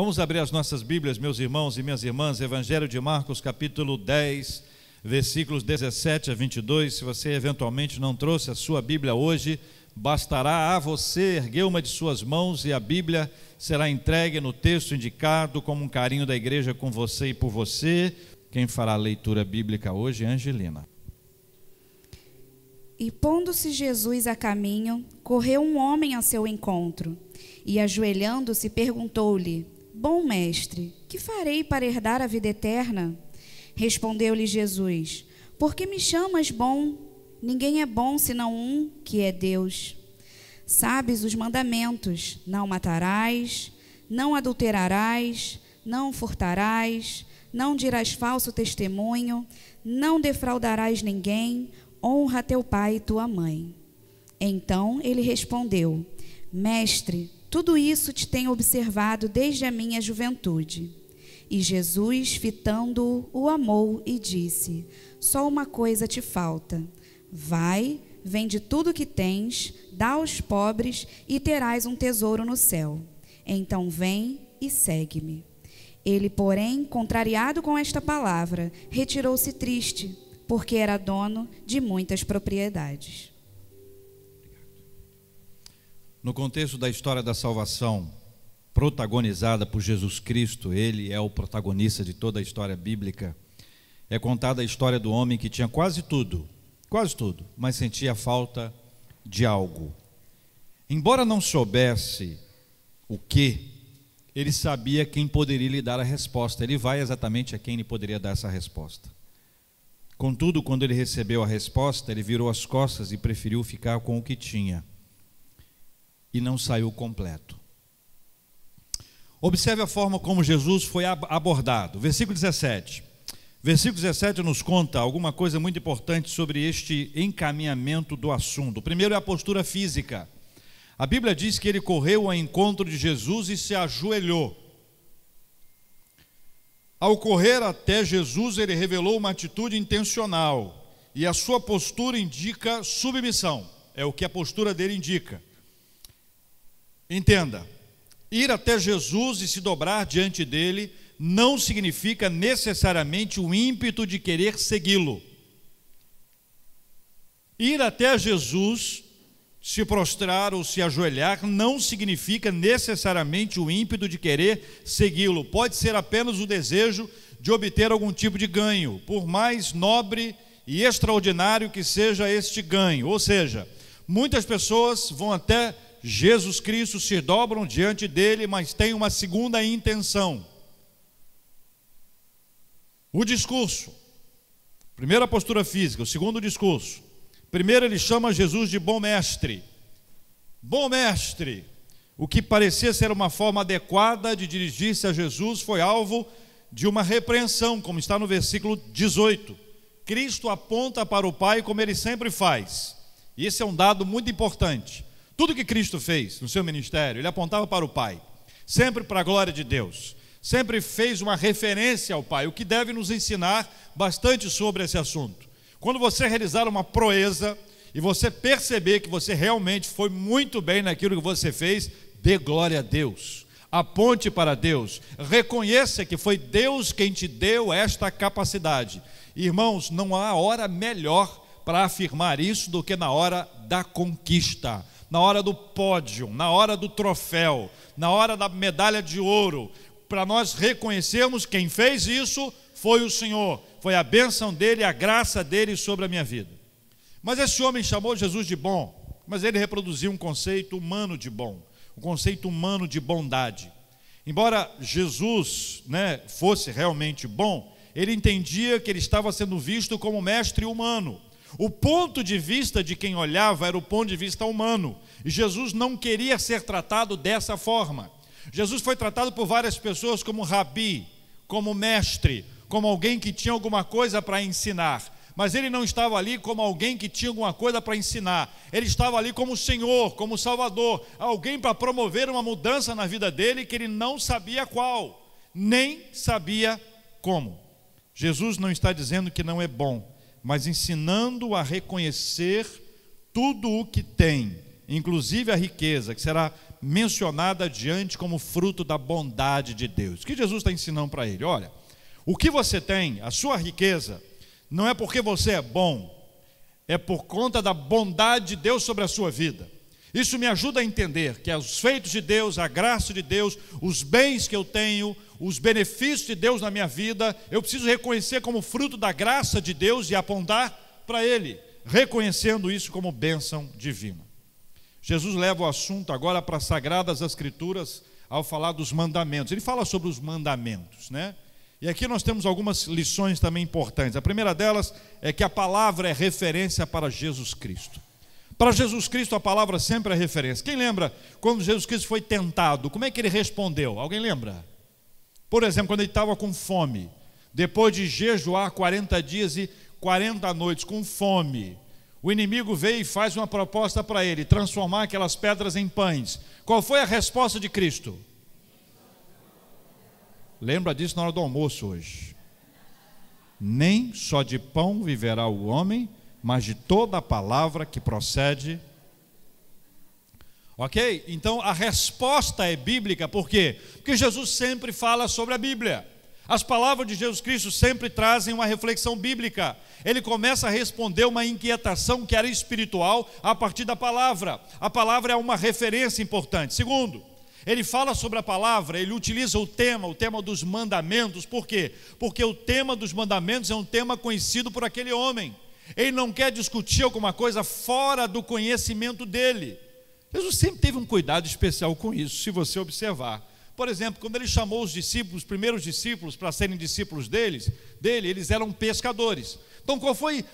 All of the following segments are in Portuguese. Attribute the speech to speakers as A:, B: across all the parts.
A: Vamos abrir as nossas Bíblias, meus irmãos e minhas irmãs, Evangelho de Marcos, capítulo 10, versículos 17 a 22. Se você eventualmente não trouxe a sua Bíblia hoje, bastará a você erguer uma de suas mãos e a Bíblia será entregue no texto indicado como um carinho da igreja com você e por você. Quem fará a leitura bíblica hoje é Angelina.
B: E pondo-se Jesus a caminho, correu um homem a seu encontro, e ajoelhando-se perguntou-lhe: Bom mestre, que farei para herdar a vida eterna? Respondeu-lhe Jesus: Por que me chamas bom? Ninguém é bom senão um, que é Deus. Sabes os mandamentos: não matarás, não adulterarás, não furtarás, não dirás falso testemunho, não defraudarás ninguém, honra teu pai e tua mãe. Então ele respondeu: Mestre, tudo isso te tenho observado desde a minha juventude. E Jesus, fitando-o, o amou e disse: Só uma coisa te falta. Vai, vende tudo o que tens, dá aos pobres e terás um tesouro no céu. Então vem e segue-me. Ele, porém, contrariado com esta palavra, retirou-se triste, porque era dono de muitas propriedades.
A: No contexto da história da salvação, protagonizada por Jesus Cristo, ele é o protagonista de toda a história bíblica, é contada a história do homem que tinha quase tudo, mas sentia falta de algo. Embora não soubesse o que, ele sabia quem poderia lhe dar a resposta. Ele vai exatamente a quem lhe poderia dar essa resposta. Contudo, quando ele recebeu a resposta, ele virou as costas e preferiu ficar com o que tinha. E não saiu completo. Observe a forma como Jesus foi abordado. Versículo 17. Versículo 17 nos conta alguma coisa muito importante sobre este encaminhamento do assunto. O primeiro é a postura física. A Bíblia diz que ele correu ao encontro de Jesus e se ajoelhou. Ao correr até Jesus, ele revelou uma atitude intencional. E a sua postura indica submissão. É o que a postura dele indica. Entenda, ir até Jesus e se dobrar diante dele não significa necessariamente o ímpeto de querer segui-lo. Ir até Jesus, se prostrar ou se ajoelhar, não significa necessariamente o ímpeto de querer segui-lo. Pode ser apenas o desejo de obter algum tipo de ganho, por mais nobre e extraordinário que seja este ganho. Ou seja, muitas pessoas vão até Jesus Cristo, se dobram diante dele, mas tem uma segunda intenção. O discurso. Primeiro a postura física, o segundo o discurso. Primeiro ele chama Jesus de bom mestre. Bom mestre. O que parecia ser uma forma adequada de dirigir-se a Jesus foi alvo de uma repreensão, como está no versículo 18. Cristo aponta para o Pai como ele sempre faz. E esse é um dado muito importante. Tudo que Cristo fez no seu ministério, ele apontava para o Pai, sempre para a glória de Deus, sempre fez uma referência ao Pai, o que deve nos ensinar bastante sobre esse assunto. Quando você realizar uma proeza e você perceber que você realmente foi muito bem naquilo que você fez, dê glória a Deus, aponte para Deus, reconheça que foi Deus quem te deu esta capacidade. Irmãos, não há hora melhor para afirmar isso do que na hora da conquista, na hora do pódio, na hora do troféu, na hora da medalha de ouro, para nós reconhecermos quem fez isso foi o Senhor, foi a bênção dele, a graça dele sobre a minha vida. Mas esse homem chamou Jesus de bom, mas ele reproduziu um conceito humano de bom, um conceito humano de bondade. Embora Jesus, fosse realmente bom, ele entendia que ele estava sendo visto como mestre humano. O ponto de vista de quem olhava era o ponto de vista humano, e Jesus não queria ser tratado dessa forma. Jesus foi tratado por várias pessoas como rabi, como mestre, como alguém que tinha alguma coisa para ensinar, mas ele não estava ali como alguém que tinha alguma coisa para ensinar, ele estava ali como Senhor, como Salvador, alguém para promover uma mudança na vida dele que ele não sabia qual, nem sabia como. Jesus não está dizendo que não é bom, mas ensinando a reconhecer tudo o que tem, inclusive a riqueza, que será mencionada adiante como fruto da bondade de Deus. O que Jesus está ensinando para ele? Olha, o que você tem, a sua riqueza, não é porque você é bom, é por conta da bondade de Deus sobre a sua vida. Isso me ajuda a entender que os feitos de Deus, a graça de Deus, os bens que eu tenho, os benefícios de Deus na minha vida, eu preciso reconhecer como fruto da graça de Deus e apontar para Ele, reconhecendo isso como bênção divina. Jesus leva o assunto agora para as Sagradas Escrituras ao falar dos mandamentos. Ele fala sobre os mandamentos, né? E aqui nós temos algumas lições também importantes. A primeira delas é que a palavra é referência para Jesus Cristo. Para Jesus Cristo a palavra sempre é referência. Quem lembra quando Jesus Cristo foi tentado? Como é que ele respondeu? Alguém lembra? Por exemplo, quando ele estava com fome, depois de jejuar 40 dias e 40 noites com fome, o inimigo veio e faz uma proposta para ele, transformar aquelas pedras em pães. Qual foi a resposta de Cristo? Lembra disso na hora do almoço hoje. Nem só de pão viverá o homem, mas de toda a palavra que procede. Ok? Então a resposta é bíblica, por quê? Porque Jesus sempre fala sobre a Bíblia. As palavras de Jesus Cristo sempre trazem uma reflexão bíblica. Ele começa a responder uma inquietação que era espiritual a partir da palavra. A palavra é uma referência importante. Segundo, ele fala sobre a palavra, ele utiliza o tema dos mandamentos. Por quê? Porque o tema dos mandamentos é um tema conhecido por aquele homem. Ele não quer discutir alguma coisa fora do conhecimento dele. Jesus sempre teve um cuidado especial com isso, se você observar. Por exemplo, quando ele chamou os discípulos, os primeiros discípulos, para serem discípulos dele, eles eram pescadores. Então, qual foi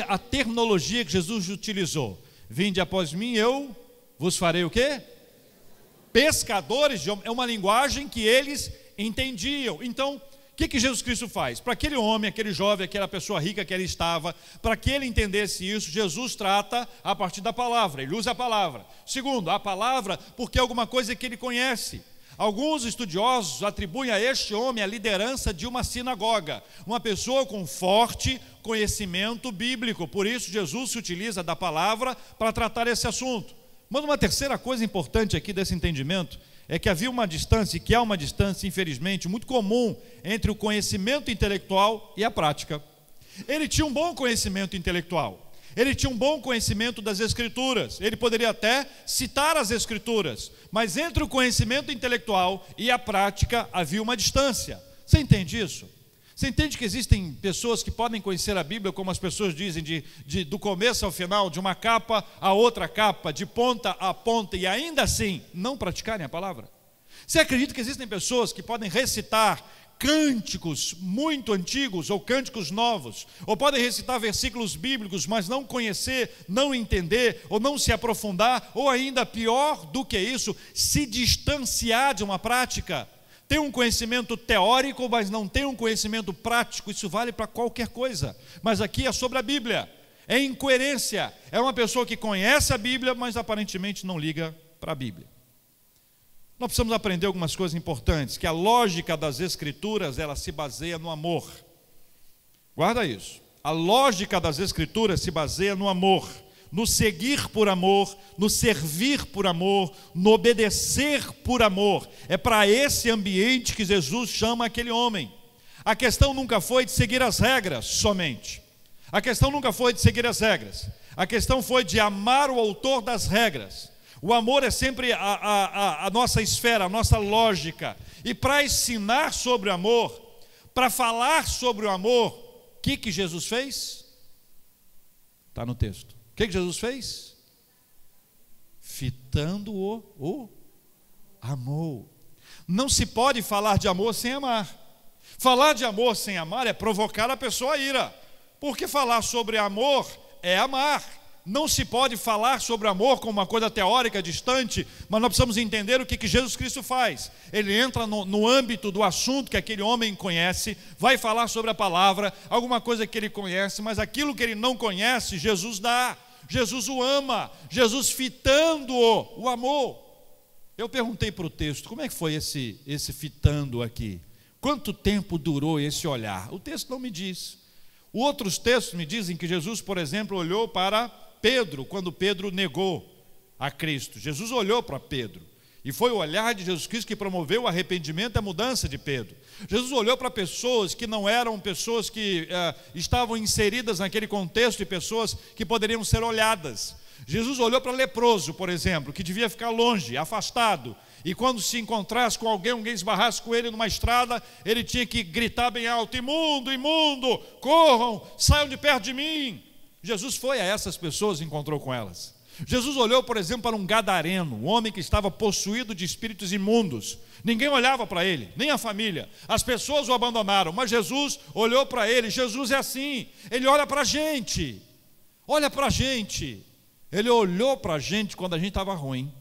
A: a terminologia que Jesus utilizou? Vinde após mim, eu vos farei o quê? Pescadores, é uma linguagem que eles entendiam. Então, o que Jesus Cristo faz? Para aquele homem, aquele jovem, aquela pessoa rica que ele estava, para que ele entendesse isso, Jesus trata a partir da palavra, ele usa a palavra. Segundo, a palavra porque é alguma coisa que ele conhece. Alguns estudiosos atribuem a este homem a liderança de uma sinagoga, uma pessoa com forte conhecimento bíblico. Por isso Jesus se utiliza da palavra para tratar esse assunto. Mas uma terceira coisa importante aqui desse entendimento é que havia uma distância, e que há uma distância, infelizmente, muito comum entre o conhecimento intelectual e a prática. Ele tinha um bom conhecimento intelectual, ele tinha um bom conhecimento das Escrituras, ele poderia até citar as Escrituras, mas entre o conhecimento intelectual e a prática havia uma distância. Você entende isso? Você entende que existem pessoas que podem conhecer a Bíblia, como as pessoas dizem, do começo ao final, de uma capa a outra capa, de ponta a ponta, e ainda assim não praticarem a palavra? Você acredita que existem pessoas que podem recitar cânticos muito antigos ou cânticos novos, ou podem recitar versículos bíblicos, mas não conhecer, não entender, ou não se aprofundar, ou ainda pior do que isso, se distanciar de uma prática? Tem um conhecimento teórico, mas não tem um conhecimento prático. Isso vale para qualquer coisa, mas aqui é sobre a Bíblia. É incoerência, é uma pessoa que conhece a Bíblia, mas aparentemente não liga para a Bíblia. Nós precisamos aprender algumas coisas importantes, que a lógica das Escrituras, ela se baseia no amor. Guarda isso. A lógica das Escrituras se baseia no amor, no seguir por amor, no servir por amor, no obedecer por amor. É para esse ambiente que Jesus chama aquele homem. A questão nunca foi de seguir as regras somente. A questão nunca foi de seguir as regras. A questão foi de amar o autor das regras. O amor é sempre a nossa esfera, a nossa lógica. E para ensinar sobre o amor, para falar sobre o amor, o que Jesus fez? Está no texto. O que Jesus fez? Fitando-o amor. Não se pode falar de amor sem amar. Falar de amor sem amar é provocar a pessoa a ira. Porque falar sobre amor é amar. Não se pode falar sobre amor como uma coisa teórica, distante, mas nós precisamos entender o que Jesus Cristo faz. Ele entra no âmbito do assunto que aquele homem conhece, vai falar sobre a palavra, alguma coisa que ele conhece, mas aquilo que ele não conhece, Jesus dá. Jesus o ama, Jesus fitando-o, o amor. Eu perguntei para o texto, como é que foi esse fitando aqui? Quanto tempo durou esse olhar? O texto não me diz. Outros textos me dizem que Jesus, por exemplo, olhou para Pedro, quando Pedro negou a Cristo. Jesus olhou para Pedro. E foi o olhar de Jesus Cristo que promoveu o arrependimento e a mudança de Pedro. Jesus olhou para pessoas que não eram pessoas que estavam inseridas naquele contexto de pessoas que poderiam ser olhadas. Jesus olhou para leproso, por exemplo, que devia ficar longe, afastado. E quando se encontrasse com alguém esbarrasse com ele numa estrada, ele tinha que gritar bem alto: imundo, imundo, corram, saiam de perto de mim. Jesus foi a essas pessoas e encontrou com elas. Jesus olhou, por exemplo, para um gadareno, um homem que estava possuído de espíritos imundos. Ninguém olhava para ele, nem a família. As pessoas o abandonaram, mas Jesus olhou para ele. Jesus é assim, ele olha para a gente. Olha para a gente. Ele olhou para a gente quando a gente estava ruim.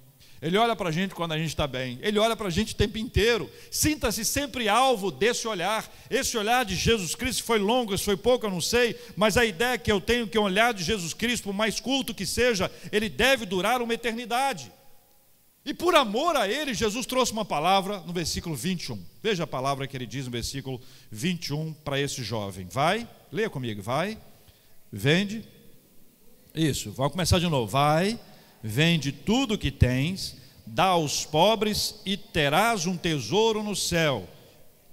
A: Ele olha para a gente quando a gente está bem. Ele olha para a gente o tempo inteiro. Sinta-se sempre alvo desse olhar. Esse olhar de Jesus Cristo foi longo, se foi pouco, eu não sei. Mas a ideia que eu tenho que o olhar de Jesus Cristo, por mais culto que seja, ele deve durar uma eternidade. E por amor a ele, Jesus trouxe uma palavra no versículo 21. Veja a palavra que ele diz no versículo 21 para esse jovem. Vai, leia comigo. Vai, vende. Isso, vamos começar de novo. Vai, vende tudo o que tens, dá aos pobres e terás um tesouro no céu.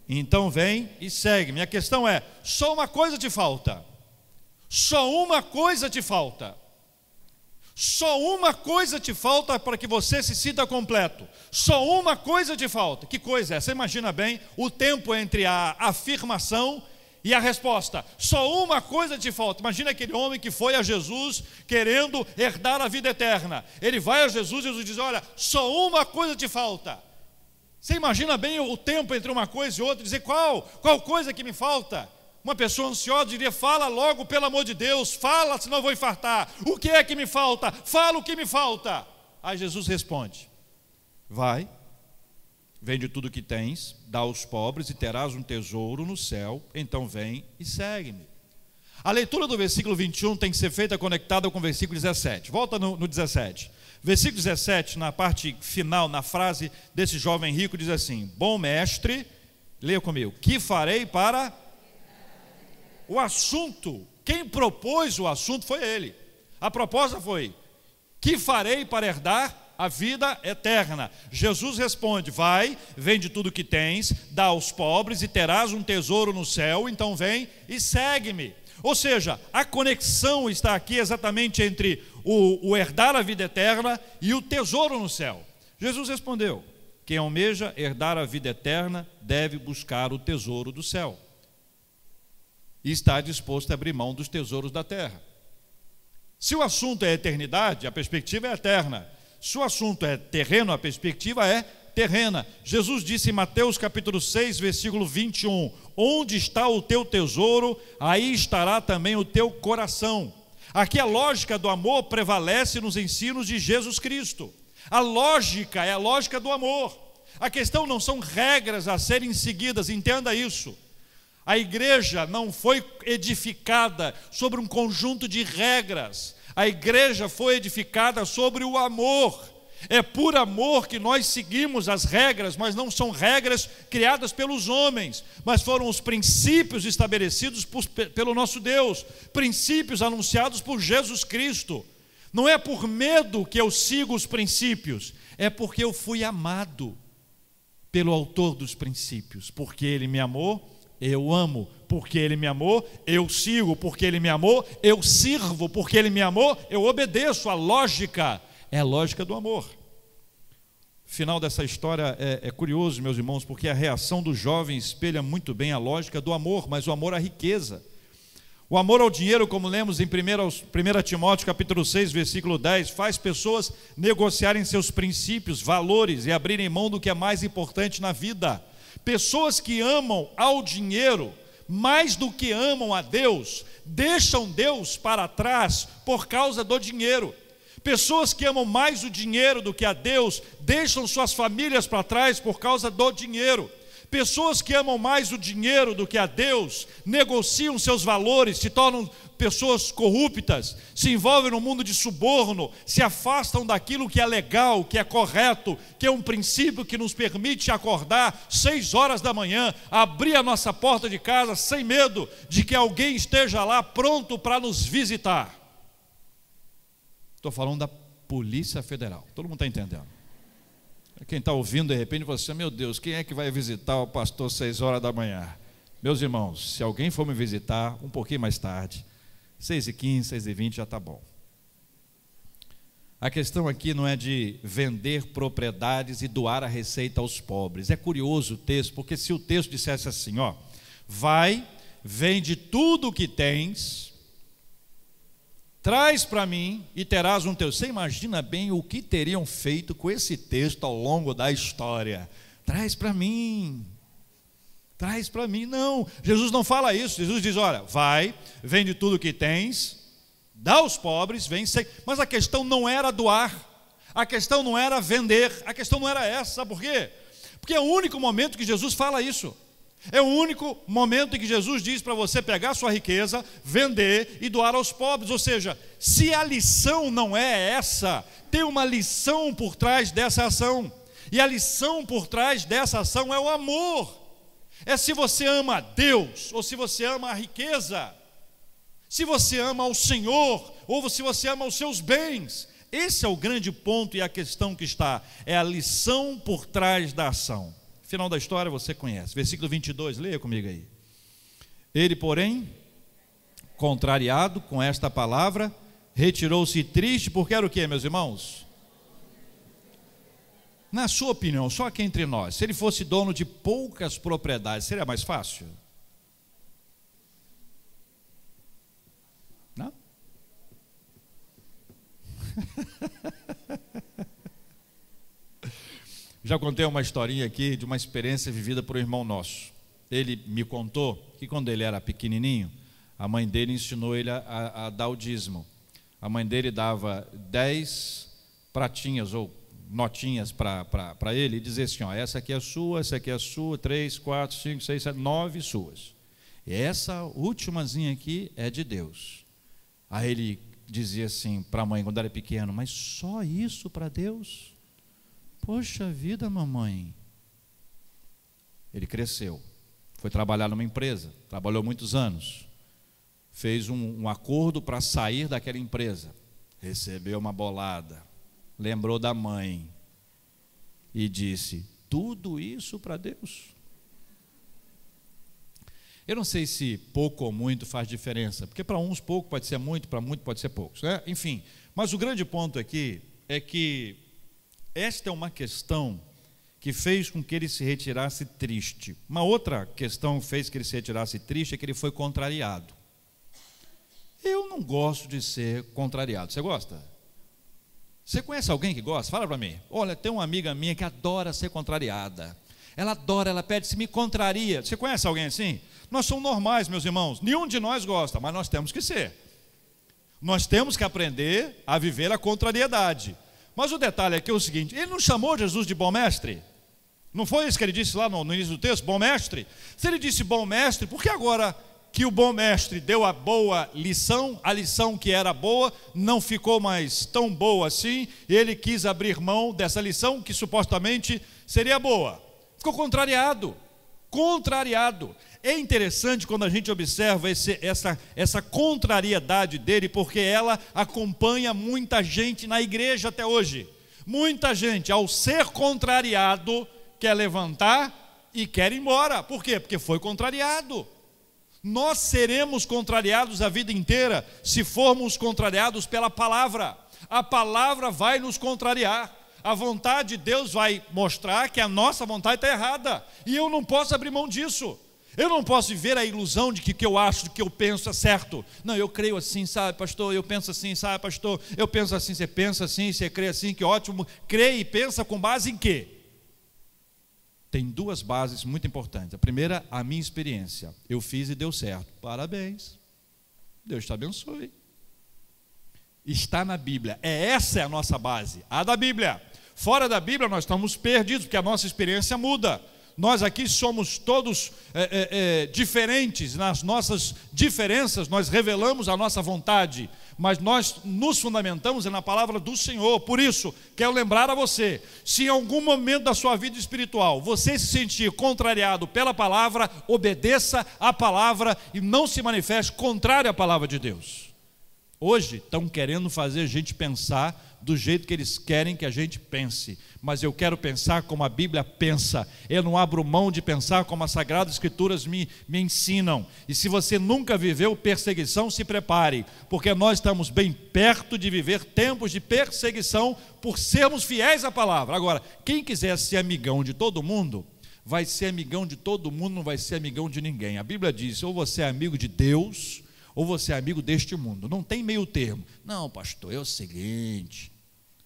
A: Então vem e segue. Minha questão é: só uma coisa te falta. Só uma coisa te falta. Só uma coisa te falta para que você se sinta completo. Só uma coisa te falta. Que coisa é? Você imagina bem o tempo entre a afirmação e a resposta. Só uma coisa te falta. Imagina aquele homem que foi a Jesus querendo herdar a vida eterna. Ele vai a Jesus e Jesus diz: olha, só uma coisa te falta. Você imagina bem o tempo entre uma coisa e outra, dizer: qual coisa que me falta? Uma pessoa ansiosa diria: fala logo, pelo amor de Deus, fala, senão eu vou infartar. O que é que me falta? Fala o que me falta. Aí Jesus responde: vai, vende tudo o que tens, dá aos pobres e terás um tesouro no céu, então vem e segue-me. A leitura do versículo 21 tem que ser feita conectada com o versículo 17. Volta no 17. Versículo 17, na parte final, na frase desse jovem rico, diz assim: bom mestre, leia comigo, que farei para... O assunto, quem propôs o assunto foi ele. A proposta foi: que farei para herdar a vida eterna? Jesus responde: vai, vende tudo que tens, dá aos pobres e terás um tesouro no céu, então vem e segue-me. Ou seja, a conexão está aqui exatamente entre o herdar a vida eterna e o tesouro no céu. Jesus respondeu: quem almeja herdar a vida eterna deve buscar o tesouro do céu e está disposto a abrir mão dos tesouros da terra. Se o assunto é eternidade, a perspectiva é eterna. Se o assunto é terreno, a perspectiva é terrena. Jesus disse em Mateus capítulo 6, versículo 21, onde está o teu tesouro, aí estará também o teu coração. Aqui a lógica do amor prevalece nos ensinos de Jesus Cristo. A lógica é a lógica do amor. A questão não são regras a serem seguidas, entenda isso. A igreja não foi edificada sobre um conjunto de regras. A igreja foi edificada sobre o amor. É por amor que nós seguimos as regras, mas não são regras criadas pelos homens, mas foram os princípios estabelecidos pelo nosso Deus, princípios anunciados por Jesus Cristo. Não é por medo que eu sigo os princípios, é porque eu fui amado pelo autor dos princípios, porque ele me amou. Eu amo porque ele me amou, eu sigo porque ele me amou, eu sirvo porque ele me amou, eu obedeço. A lógica é a lógica do amor. O final dessa história é curioso, meus irmãos, porque a reação do jovem espelha muito bem a lógica do amor, mas o amor à riqueza. O amor ao dinheiro, como lemos em 1 Timóteo capítulo 6, versículo 10, faz pessoas negociarem seus princípios, valores e abrirem mão do que é mais importante na vida. Pessoas que amam ao dinheiro mais do que amam a Deus, deixam Deus para trás por causa do dinheiro. Pessoas que amam mais o dinheiro do que a Deus, deixam suas famílias para trás por causa do dinheiro. Pessoas que amam mais o dinheiro do que a Deus, negociam seus valores, se tornam pessoas corruptas, se envolvem no mundo de suborno, se afastam daquilo que é legal, que é correto, que é um princípio que nos permite acordar 6 horas da manhã, abrir a nossa porta de casa sem medo de que alguém esteja lá pronto para nos visitar. Estou falando da Polícia Federal, todo mundo está entendendo? Quem está ouvindo de repente fala assim: meu Deus, quem é que vai visitar o pastor 6 horas da manhã? Meus irmãos, se alguém for me visitar um pouquinho mais tarde, 6h15, 6h20 já está bom. A questão aqui não é de vender propriedades e doar a receita aos pobres. É curioso o texto, porque se o texto dissesse assim, ó, vai, vende tudo o que tens, traz para mim e terás um teu. Você imagina bem o que teriam feito com esse texto ao longo da história? Traz para mim. Traz para mim. Não, Jesus não fala isso. Jesus diz, olha, vai, vende tudo o que tens, dá aos pobres, vem sem. Mas a questão não era doar, a questão não era vender, a questão não era essa. Sabe por quê? Porque é o único momento que Jesus fala isso. É o único momento em que Jesus diz para você pegar sua riqueza, vender e doar aos pobres. Ou seja, se a lição não é essa, tem uma lição por trás dessa ação. E a lição por trás dessa ação é o amor. É se você ama Deus ou se você ama a riqueza, se você ama o Senhor ou se você ama os seus bens. Esse é o grande ponto e a questão que está, é a lição por trás da ação. Final da história você conhece, versículo 22, leia comigo aí. Ele, porém, contrariado com esta palavra, retirou-se triste, porque era o que, meus irmãos? Na sua opinião, só aqui entre nós, se ele fosse dono de poucas propriedades, seria mais fácil? Não? Já contei uma historinha aqui de uma experiência vivida por um irmão nosso. Ele me contou que quando ele era pequenininho, a mãe dele ensinou ele a dar o dízimo. A mãe dele dava 10 pratinhas ou notinhas para ele e dizia assim, ó, essa aqui é a sua, 3, 4, 5, 6, 7, 9 suas. E essa ultimazinha aqui é de Deus. Aí ele dizia assim para a mãe quando era pequeno, mas só isso para Deus? Poxa vida, mamãe. Ele cresceu, foi trabalhar numa empresa, trabalhou muitos anos, fez um acordo para sair daquela empresa, recebeu uma bolada, lembrou da mãe e disse, tudo isso para Deus? Eu não sei se pouco ou muito faz diferença, porque para uns pouco pode ser muito, para muito pode ser pouco, né? Enfim, mas o grande ponto aqui é que esta é uma questão que fez com que ele se retirasse triste. Uma outra questão que fez que ele se retirasse triste é que ele foi contrariado. Eu não gosto de ser contrariado. Você gosta? Você conhece alguém que gosta? Fala para mim. Olha, tem uma amiga minha que adora ser contrariada. Ela adora, ela pede, se me contraria. Você conhece alguém assim? Nós somos normais, meus irmãos. Nenhum de nós gosta, mas nós temos que ser. Nós temos que aprender a viver a contrariedade. Mas o detalhe aqui é o seguinte, ele não chamou Jesus de bom mestre? Não foi isso que ele disse lá no início do texto, bom mestre? Se ele disse bom mestre, por que agora que o bom mestre deu a boa lição, a lição que era boa, não ficou mais tão boa assim, e ele quis abrir mão dessa lição que supostamente seria boa? Ficou contrariado. É interessante quando a gente observa essa contrariedade dele, porque ela acompanha muita gente na igreja até hoje. Muita gente, ao ser contrariado, quer levantar e quer ir embora. Por quê? Porque foi contrariado. Nós seremos contrariados a vida inteira se formos contrariados pela palavra. A palavra vai nos contrariar. A vontade de Deus vai mostrar que a nossa vontade está errada. E eu não posso abrir mão disso. Eu não posso viver a ilusão de que o que eu acho, do que eu penso é certo. Não, eu creio assim, sabe, pastor? Eu penso assim, sabe, pastor? Eu penso assim, você pensa assim, você crê assim, que ótimo. Crê e pensa com base em quê? Tem duas bases muito importantes. A primeira, a minha experiência. Eu fiz e deu certo. Parabéns. Deus te abençoe. Está na Bíblia. Essa é a nossa base, a da Bíblia. Fora da Bíblia nós estamos perdidos, porque a nossa experiência muda. Nós aqui somos todos diferentes, nas nossas diferenças nós revelamos a nossa vontade, mas nós nos fundamentamos na palavra do Senhor. Por isso, quero lembrar a você, se em algum momento da sua vida espiritual você se sentir contrariado pela palavra, obedeça à palavra e não se manifeste contrário à palavra de Deus. Hoje estão querendo fazer a gente pensar do jeito que eles querem que a gente pense, mas eu quero pensar como a Bíblia pensa. Eu não abro mão de pensar como as Sagradas Escrituras me ensinam. E se você nunca viveu perseguição, se prepare, porque nós estamos bem perto de viver tempos de perseguição por sermos fiéis à palavra. Agora, quem quiser ser amigão de todo mundo, vai ser amigão de todo mundo, não vai ser amigão de ninguém. A Bíblia diz, ou você é amigo de Deus, ou você é amigo deste mundo. Não tem meio termo. Não, pastor, é o seguinte,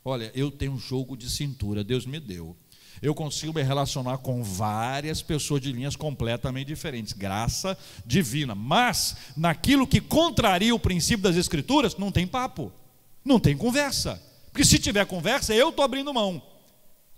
A: olha, eu tenho um jogo de cintura, Deus me deu. Eu consigo me relacionar com várias pessoas de linhas completamente diferentes, graça divina. Mas, naquilo que contraria o princípio das Escrituras, não tem papo, não tem conversa. Porque se tiver conversa, eu estou abrindo mão.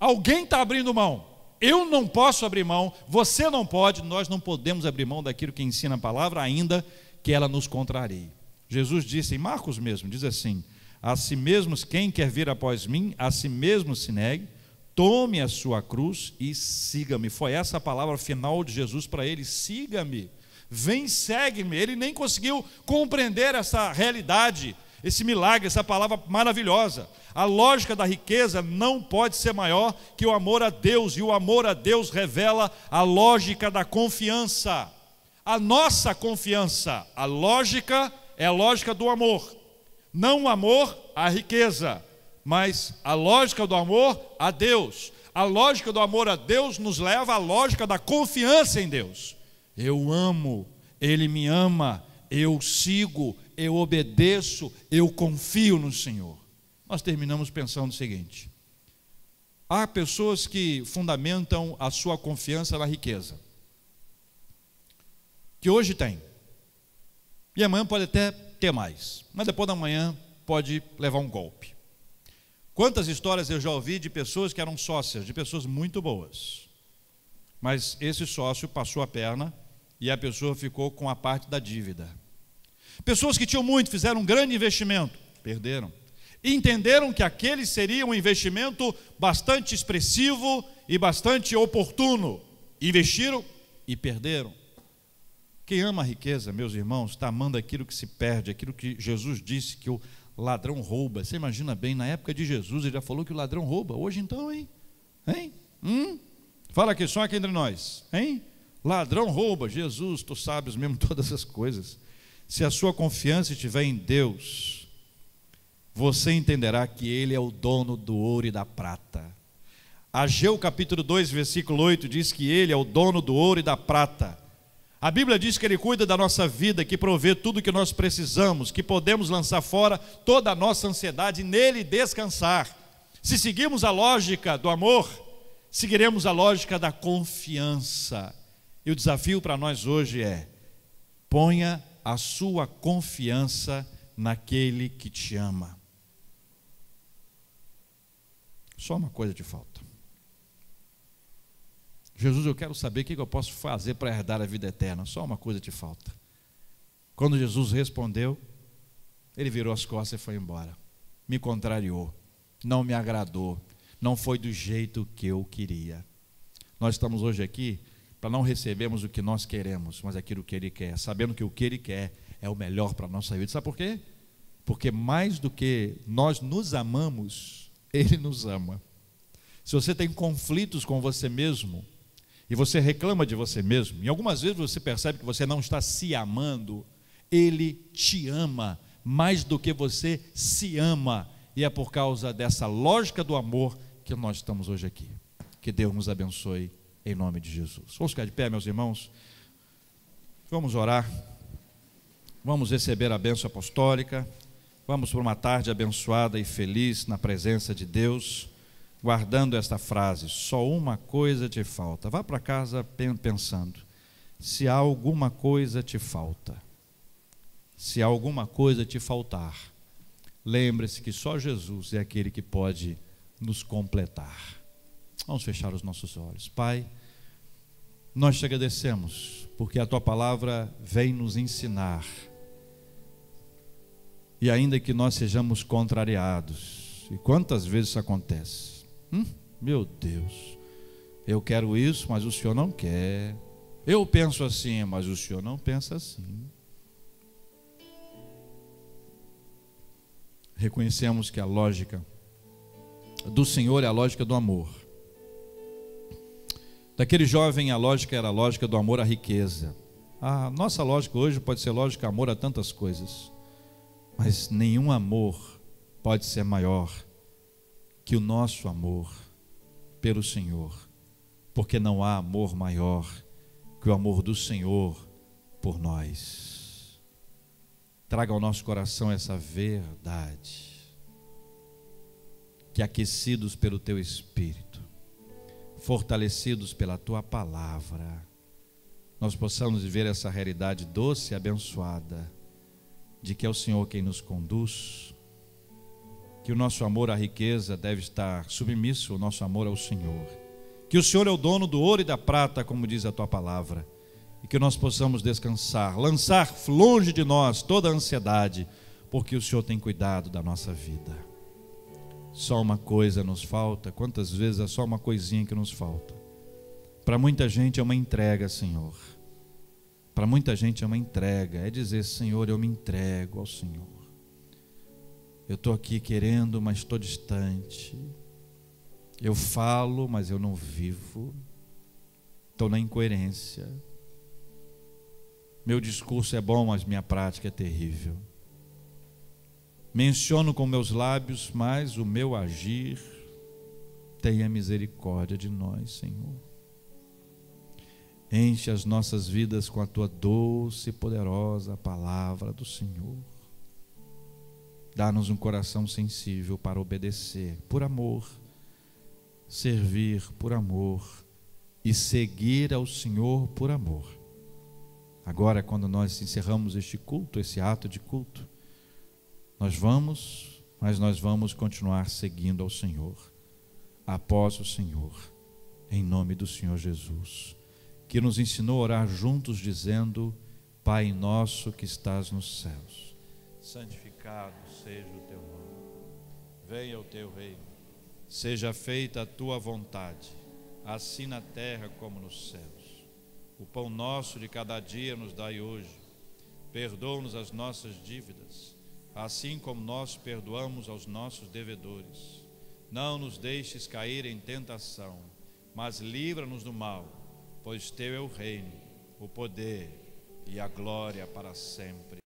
A: Alguém está abrindo mão. Eu não posso abrir mão, você não pode, nós não podemos abrir mão daquilo que ensina a palavra, ainda que ela nos contrarie. Jesus disse, em Marcos mesmo, diz assim, a si mesmos quem quer vir após mim, a si mesmo se negue, tome a sua cruz e siga-me. Foi essa a palavra final de Jesus para ele, siga-me, vem, segue-me. Ele nem conseguiu compreender essa realidade, esse milagre, essa palavra maravilhosa. A lógica da riqueza não pode ser maior que o amor a Deus, e o amor a Deus revela a lógica da confiança. A nossa confiança, a lógica é a lógica do amor, não o amor à riqueza, mas a lógica do amor a Deus. A lógica do amor a Deus nos leva à lógica da confiança em Deus. Eu amo, Ele me ama, eu sigo, eu obedeço, eu confio no Senhor. Nós terminamos pensando o seguinte: há pessoas que fundamentam a sua confiança na riqueza, que hoje tem, e amanhã pode até ter mais, mas depois da manhã pode levar um golpe. Quantas histórias eu já ouvi de pessoas que eram sócias, de pessoas muito boas, mas esse sócio passou a perna e a pessoa ficou com a parte da dívida. Pessoas que tinham muito, fizeram um grande investimento, perderam. E entenderam que aquele seria um investimento bastante expressivo e bastante oportuno. Investiram e perderam. Quem ama a riqueza, meus irmãos, está amando aquilo que se perde, aquilo que Jesus disse que o ladrão rouba. Você imagina bem, na época de Jesus ele já falou que o ladrão rouba. Hoje então, hein? Fala aqui só aqui entre nós, hein? Ladrão rouba. Jesus, tu sabes mesmo todas as coisas. Se a sua confiança estiver em Deus, você entenderá que Ele é o dono do ouro e da prata. Ageu capítulo 2, versículo 8 diz que Ele é o dono do ouro e da prata. A Bíblia diz que Ele cuida da nossa vida, que provê tudo o que nós precisamos, que podemos lançar fora toda a nossa ansiedade e nele descansar. Se seguirmos a lógica do amor, seguiremos a lógica da confiança. E o desafio para nós hoje é: ponha a sua confiança naquele que te ama. Só uma coisa te falta. Jesus, eu quero saber o que eu posso fazer para herdar a vida eterna. Só uma coisa te falta. Quando Jesus respondeu, ele virou as costas e foi embora. Me contrariou, não me agradou, não foi do jeito que eu queria. Nós estamos hoje aqui para não recebermos o que nós queremos, mas aquilo que Ele quer, sabendo que o que Ele quer é o melhor para a nossa vida. Sabe por quê? Porque mais do que nós nos amamos, Ele nos ama. Se você tem conflitos com você mesmo, e você reclama de você mesmo, e algumas vezes você percebe que você não está se amando, Ele te ama mais do que você se ama, e é por causa dessa lógica do amor que nós estamos hoje aqui. Que Deus nos abençoe em nome de Jesus. Vamos ficar de pé, meus irmãos, vamos orar, vamos receber a bênção apostólica, vamos para uma tarde abençoada e feliz na presença de Deus, guardando esta frase: só uma coisa te falta. Vá para casa pensando: se há alguma coisa te falta, se há alguma coisa te faltar, lembre-se que só Jesus é aquele que pode nos completar. Vamos fechar os nossos olhos. Pai, nós te agradecemos porque a Tua palavra vem nos ensinar, e ainda que nós sejamos contrariados, e quantas vezes isso acontece, meu Deus, eu quero isso, mas o Senhor não quer. Eu penso assim, mas o Senhor não pensa assim. Reconhecemos que a lógica do Senhor é a lógica do amor. Daquele jovem, a lógica era a lógica do amor à riqueza. A nossa lógica hoje pode ser lógica amor a tantas coisas, mas nenhum amor pode ser maior que o nosso amor pelo Senhor, porque não há amor maior que o amor do Senhor por nós. Traga ao nosso coração essa verdade, que aquecidos pelo Teu Espírito, fortalecidos pela Tua Palavra, nós possamos viver essa realidade doce e abençoada, de que é o Senhor quem nos conduz, que o nosso amor à riqueza deve estar submisso ao nosso amor ao Senhor, que o Senhor é o dono do ouro e da prata, como diz a Tua Palavra, e que nós possamos descansar, lançar longe de nós toda a ansiedade, porque o Senhor tem cuidado da nossa vida. Só uma coisa nos falta. Quantas vezes é só uma coisinha que nos falta? Para muita gente é uma entrega, Senhor. Para muita gente é uma entrega, é dizer: Senhor, eu me entrego ao Senhor. Eu estou aqui querendo, mas estou distante. Eu falo, mas eu não vivo. Estou na incoerência. Meu discurso é bom, mas minha prática é terrível. Menciono com meus lábios, mas o meu agir. Tenha misericórdia de nós, Senhor. Enche as nossas vidas com a Tua doce e poderosa palavra do Senhor. Dá-nos um coração sensível para obedecer por amor, servir por amor e seguir ao Senhor por amor. Agora, quando nós encerramos este culto, esse ato de culto, nós vamos continuar seguindo ao Senhor, após o Senhor, em nome do Senhor Jesus, que nos ensinou a orar juntos dizendo: Pai nosso que estás nos céus, santificado seja o Teu nome, venha o Teu reino, seja feita a Tua vontade, assim na terra como nos céus. O pão nosso de cada dia nos dai hoje, perdoa-nos as nossas dívidas, assim como nós perdoamos aos nossos devedores. Não nos deixes cair em tentação, mas livra-nos do mal, pois Teu é o reino, o poder e a glória para sempre.